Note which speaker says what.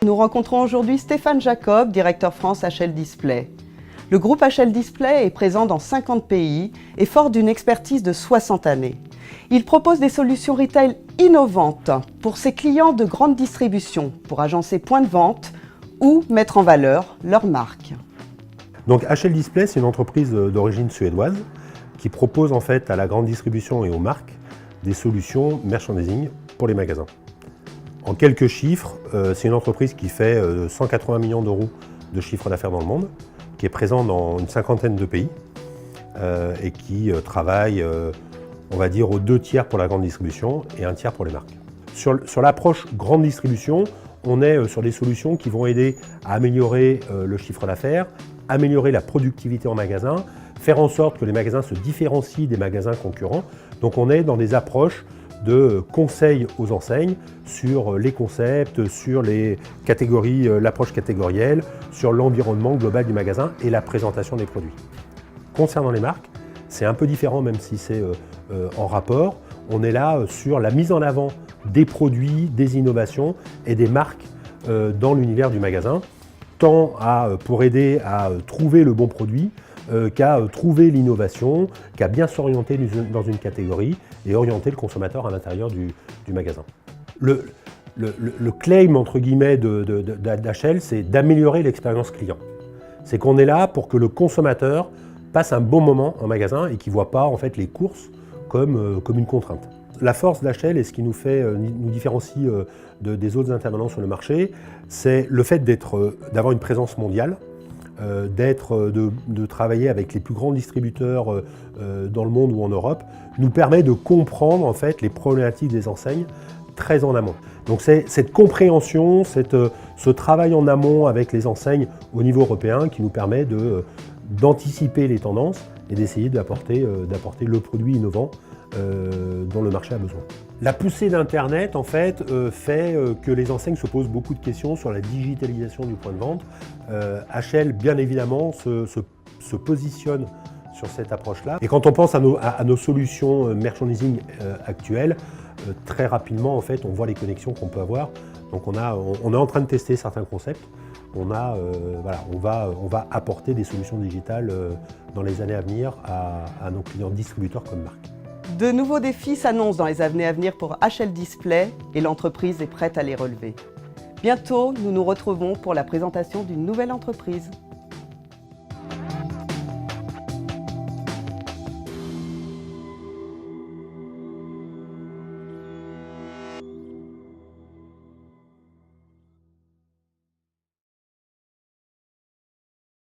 Speaker 1: Nous rencontrons aujourd'hui Stéphane Jacob, directeur France HL Display. Le groupe HL Display est présent dans 50 pays et fort d'une expertise de 60 années. Il propose des solutions retail innovantes pour ses clients de grande distribution, pour agencer points de vente ou mettre en valeur leur marque.
Speaker 2: Donc HL Display, c'est une entreprise d'origine suédoise qui propose en fait à la grande distribution et aux marques des solutions merchandising pour les magasins. En quelques chiffres, c'est une entreprise qui fait 180 millions d'euros de chiffre d'affaires dans le monde, qui est présente dans une cinquantaine de pays et qui travaille, on va dire, aux 2 tiers pour la grande distribution et 1 tiers pour les marques. Sur l'approche grande distribution, on est sur des solutions qui vont aider à améliorer le chiffre d'affaires, améliorer la productivité en magasin, faire en sorte que les magasins se différencient des magasins concurrents. Donc on est dans des approches de conseils aux enseignes sur les concepts, sur les catégories, l'approche catégorielle, sur l'environnement global du magasin et la présentation des produits. Concernant les marques, c'est un peu différent même si c'est en rapport. On est là sur la mise en avant des produits, des innovations et des marques dans l'univers du magasin, tant pour aider à trouver le bon produit, qu'à trouver l'innovation, qu'à bien s'orienter dans une catégorie et orienter le consommateur à l'intérieur du magasin. Le claim entre guillemets d'HL, c'est d'améliorer l'expérience client. C'est qu'on est là pour que le consommateur passe un bon moment en magasin et qu'il ne voit pas en fait les courses comme une contrainte. La force d'HL et ce qui nous différencie des autres intervenants sur le marché, c'est le fait d'avoir une présence mondiale, de travailler avec les plus grands distributeurs dans le monde ou en Europe, nous permet de comprendre en fait les problématiques des enseignes très en amont. Donc c'est cette compréhension, ce travail en amont avec les enseignes au niveau européen qui nous permet d'anticiper les tendances et d'essayer d'apporter le produit innovant dont le marché a besoin. La poussée d'Internet en fait, fait que les enseignes se posent beaucoup de questions sur la digitalisation du point de vente. HL bien évidemment se positionne sur cette approche-là. Et quand on pense à nos solutions merchandising actuelles, très rapidement en fait on voit les connexions qu'on peut avoir. Donc on est en train de tester certains concepts. On va apporter des solutions digitales dans les années à venir à nos clients distributeurs comme marques.
Speaker 1: De nouveaux défis s'annoncent dans les années à venir pour HL Display et l'entreprise est prête à les relever. Bientôt, nous nous retrouvons pour la présentation d'une nouvelle entreprise.